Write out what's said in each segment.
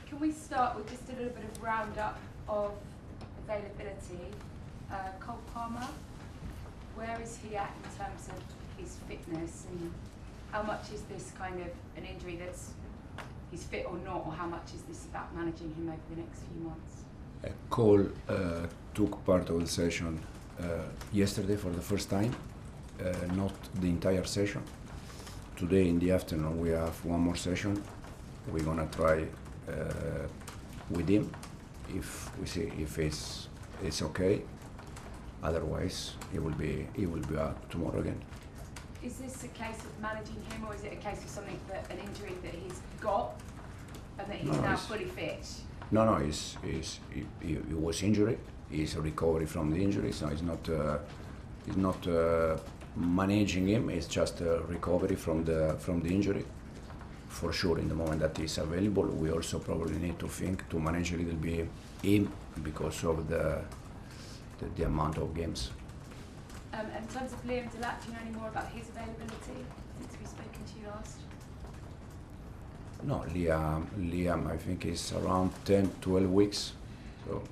Can we start with just a little bit of roundup of availability? Cole Palmer, where is he at in terms of his fitness, and how much is this kind of an injury that's he's fit or not, or how much is this about managing him over the next few months? Cole took part of the session yesterday for the first time, not the entire session. Today in the afternoon we have one more session. We're gonna try with him if we see if it's okay. Otherwise, he will be out tomorrow again. Is this a case of managing him, or is it a case of something an injury that he's got and that he's now fully fit? No, he was injured. He's a recovery from the injury, so he's not managing him. It's just a recovery from the injury. For sure, in the moment that he's available, we also probably need to think to manage a little bit him because of the amount of games. In terms of Liam Delap, do you know any more about his availability since we've spoken to you last? No, Liam I think is around 10-12 weeks, so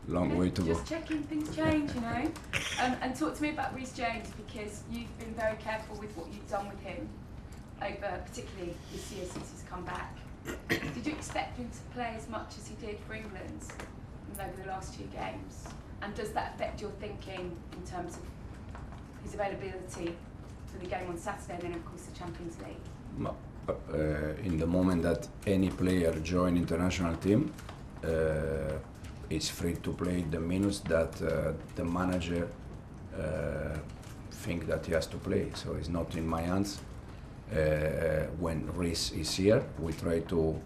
long way to go. Just checking, things change, you know. And talk to me about Reece James, because you've been very careful with what you've done with him over, particularly this year since he's come back. Did you expect him to play as much as he did for England over the last 2 games? And does that affect your thinking in terms of his availability for the game on Saturday and then of course the Champions League? In the moment that any player join international team, it's free to play the minutes that the manager think that he has to play. So it's not in my hands. When Reece is here, we try to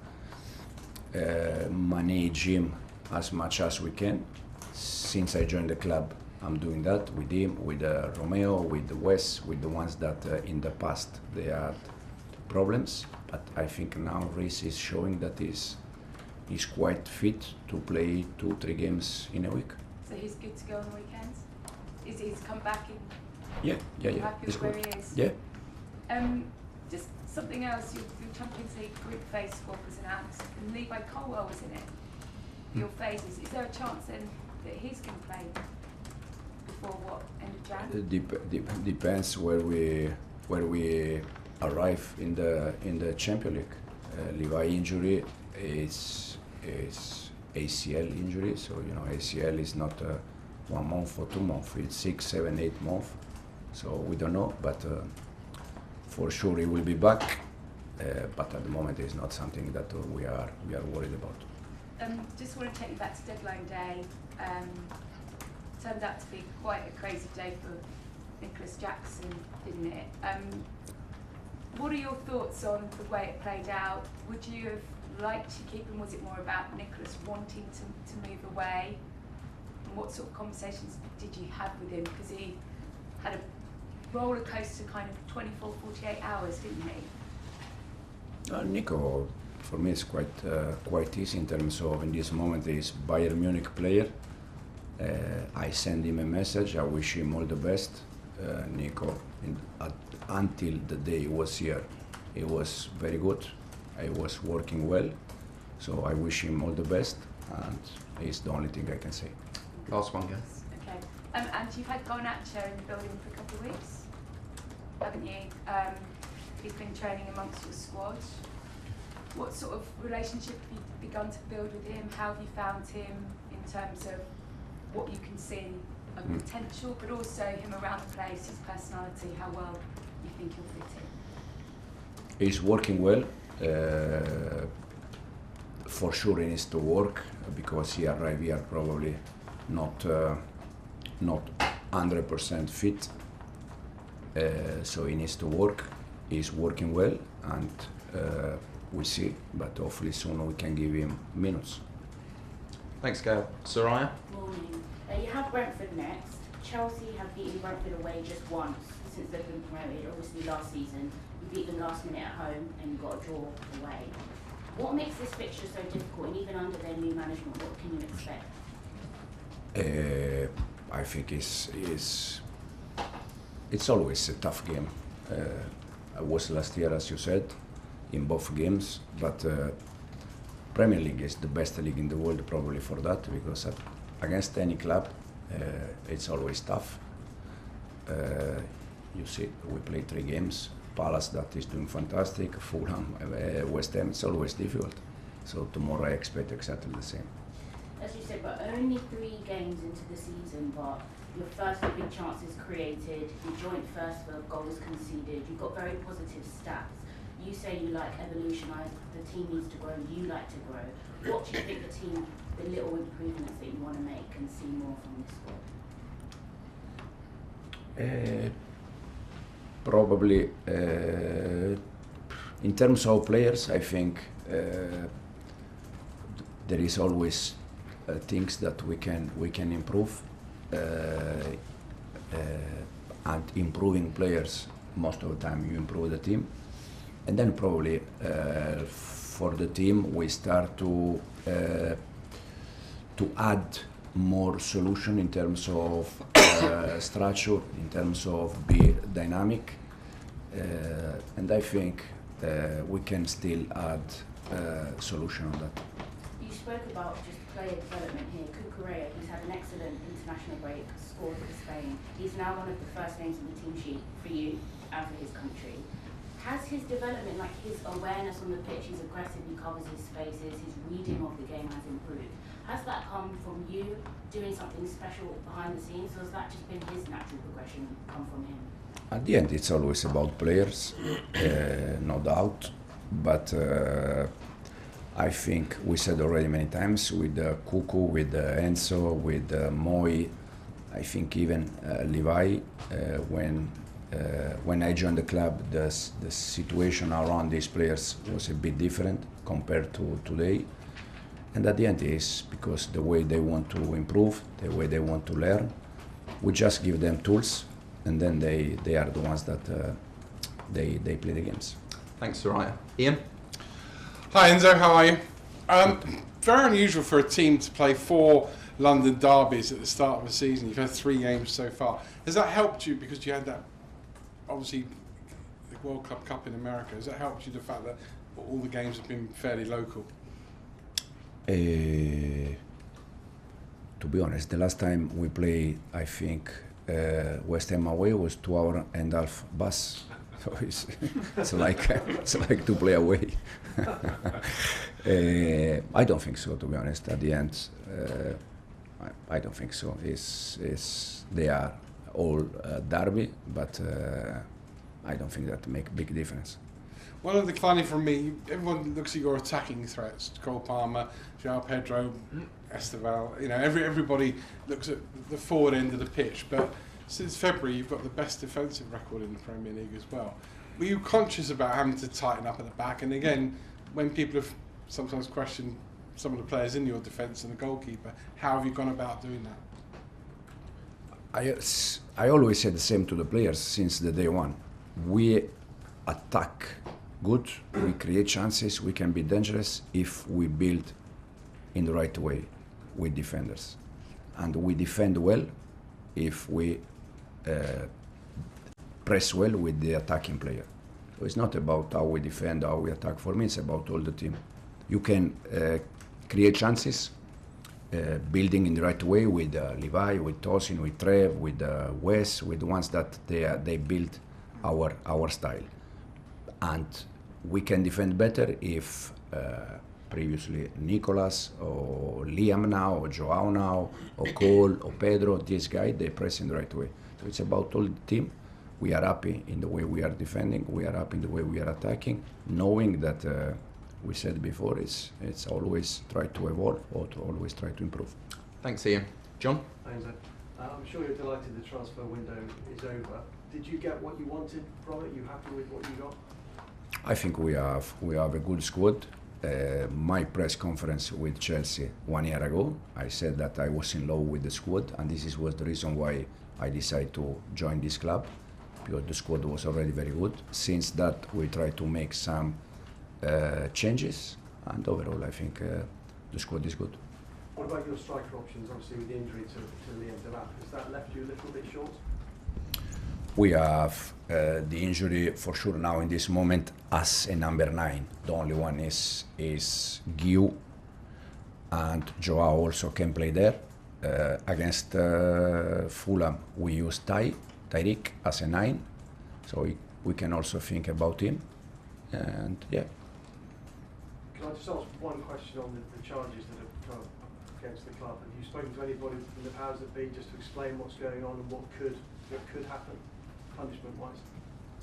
manage him as much as we can. Since I joined the club, I'm doing that with him, with Romeo, with Wes, with the ones that in the past they had problems. But I think now Reece is showing that he's quite fit to play 2-3 games in a week. So he's good to go on the weekends? He's come back in? Yeah. Happy with where he is? Yeah. Just something else, your Champions League group phase squad was announced and Levi Colwell was in it. Your phases, is there a chance then that he's going to play before what, end of Jan? Depends where we arrive in the Champions League. Levi injury is ACL injury, so you know ACL is not 1 month or 2 months. It's 6, 7, 8 months. So we don't know, but for sure he will be back. But at the moment it's not something that we are worried about. Just want to take you back to deadline day. Turned out to be quite a crazy day for Nicholas Jackson, didn't it? What are your thoughts on the way it played out? Would you have liked to keep him? Was it more about Nicholas wanting to move away? And what sort of conversations did you have with him? Because he had a roller coaster kind of 24, 48 hours, didn't he? Nico, for me, is quite easy in terms of, in this moment, he's Bayern Munich player. I send him a message. I wish him all the best. Nico, until the day he was here, he was very good. He was working well. So I wish him all the best, and it's the only thing I can say. Last one, guys. Okay. And you've had Garnacho in the building for a couple of weeks, haven't you? He's been training amongst your squad. What sort of relationship have you begun to build with him? How have you found him in terms of what you can see of potential, but also him around the place, his personality, how well you think he'll fit in? He's working well. For sure he needs to work because he arrived here probably not 100% fit. So he needs to work. He's working well, and we'll see, but hopefully soon we can give him minutes. Thanks, Gail. Soraya? Morning. You have Brentford next. Chelsea have beaten Brentford away just once since they've been promoted. Obviously last season, you beat them last minute at home and you got a draw away. What makes this fixture so difficult, and even under their new management, what can you expect? I think it's always a tough game. I was last year, as you said, in both games, but Premier League is the best league in the world probably for that, because against any club it's always tough. You see, we play 3 games. Palace that is doing fantastic, Fulham, West Ham, it's always difficult. So tomorrow I expect exactly the same. As you said, but only 3 games into the season, but your first big chances created, you joint first for goals conceded, you've got very positive stats. You say you like evolution, the team needs to grow, you like to grow. What do you think the little improvements that you want to make and see more from this squad? Probably in terms of players, I think there is always things that we can improve, and improving players most of the time you improve the team, and then probably for the team we start to add more solution in terms of structure, in terms of be dynamic, and I think we can still add solution on that. You spoke about just player development here. Cucurella, he's had an excellent international break, scored for Spain. He's now one of the first names on the team sheet for you and for his country. Has his development, like his awareness on the pitch, his aggressive, he covers his spaces, his reading of the game has improved? Has that come from you doing something special behind the scenes, or has that just been his natural progression come from him? At the end, it's always about players, no doubt. But I think we said already many times with Cucu, with Enzo, with Moi, I think even Levi, when I joined the club, the situation around these players was a bit different compared to today. And at the end is because the way they want to improve, the way they want to learn, we just give them tools, and then they are the ones that they play the games. Thanks, Soraya. Ian? Hi Enzo, how are you? Very unusual for a team to play 4 London derbies at the start of the season. You've had 3 games so far. Has that helped you because you had that, obviously, the World Club Cup in America? Has that helped you, the fact that all the games have been fairly local? To be honest, the last time we played, I think, West Ham away was 2.5-hour bus. So it's like to play away. I don't think so, to be honest. At the end, I don't think so. They are all derby, but I don't think that make big difference. One of the funny from me, everyone looks at your attacking threats: Cole Palmer, João Pedro, Esteval. You know, everybody looks at the forward end of the pitch. But since February, you've got the best defensive record in the Premier League as well. Were you conscious about having to tighten up at the back? And again, when people have sometimes questioned some of the players in your defence and the goalkeeper, how have you gone about doing that? I always said the same to the players since the day one. We attack good, we create chances, we can be dangerous if we build in the right way with defenders. And we defend well if we press well with the attacking player. So it's not about how we defend, how we attack. For me, it's about all the team. You can create chances, building in the right way with Levi, with Tosin, with Trev, with Wes, with the ones that they build our style. And we can defend better if previously Nicolas or Liam now or Joao now or Cole or Pedro, this guy, they press in the right way. So it's about all the team. We are happy in the way we are defending, we are happy in the way we are attacking, knowing that we said before, it's always try to evolve or to always try to improve. Thanks, Ian. John? Thanks, I'm sure you're delighted the transfer window is over. Did you get what you wanted from it? You happy with what you got? I think we have a good squad. My press conference with Chelsea 1 year ago, I said that I was in love with the squad, and this was the reason why I decided to join this club, because the squad was already very good. Since that, we tried to make some changes, and overall, I think the squad is good. What about your striker options? Obviously, with the injury to Liam Delap, has that left you a little bit short? we have the injury for sure now in this moment as a number 9. The only one is Guiu, and Joao also can play there. Against Fulham, we use Tyreek as a 9, so we can also think about him. And yeah. Can I just ask one question on the charges that have come against the club? Have you spoken to anybody from the powers that be just to explain what's going on and what could happen, punishment-wise?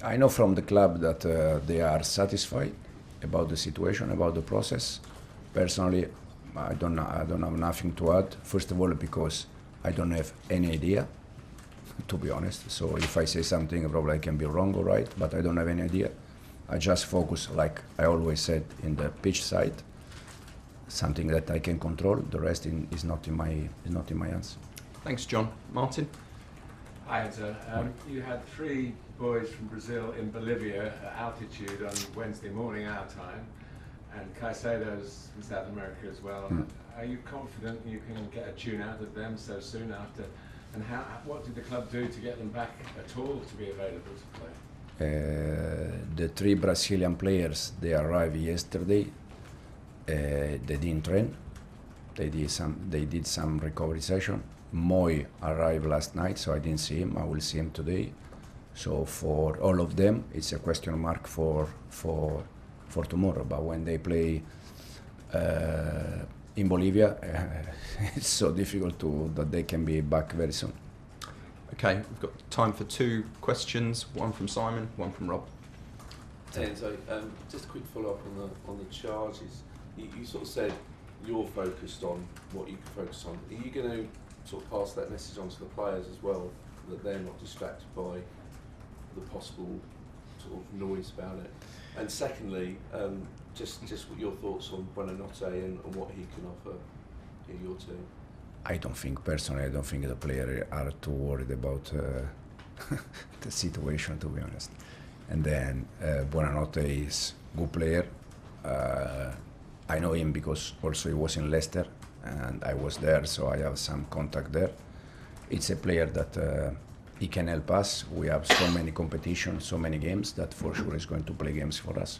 I know from the club that they are satisfied about the situation, about the process. Personally, I don't have nothing to add. First of all, because I don't have any idea, to be honest. So if I say something, probably I can be wrong or right, but I don't have any idea. I just focus, like I always said, in the pitch side, something that I can control. The rest is not in my hands. Thanks, John. Martin? Hi, Hunter. You had 3 boys from Brazil in Bolivia at altitude on Wednesday morning our time, and Caicedo's from South America as well. Are you confident you can get a tune out of them so soon after? And what did the club do to get them back at all to be available to play? The 3 Brazilian players, they arrived yesterday. They didn't train. They did some recovery session. Moy arrived last night, so I didn't see him. I will see him today. So for all of them, it's a question mark for tomorrow. But when they play in Bolivia, it's so difficult that they can be back very soon. Okay, we've got time for 2 questions. One from Simon, one from Rob. Enzo, just a quick follow-up on the charges. You sort of said you're focused on what you can focus on. Are you going to sort of pass that message on to the players as well, that they're not distracted by the possible sort of noise about it? And secondly, just what your thoughts on Buonanotte and what he can offer in your team? I don't think the players are too worried about the situation, to be honest. And then Buonanotte is a good player. I know him because also he was in Leicester and I was there, so I have some contact there. It's a player that he can help us. We have so many competitions, so many games that for sure is going to play games for us.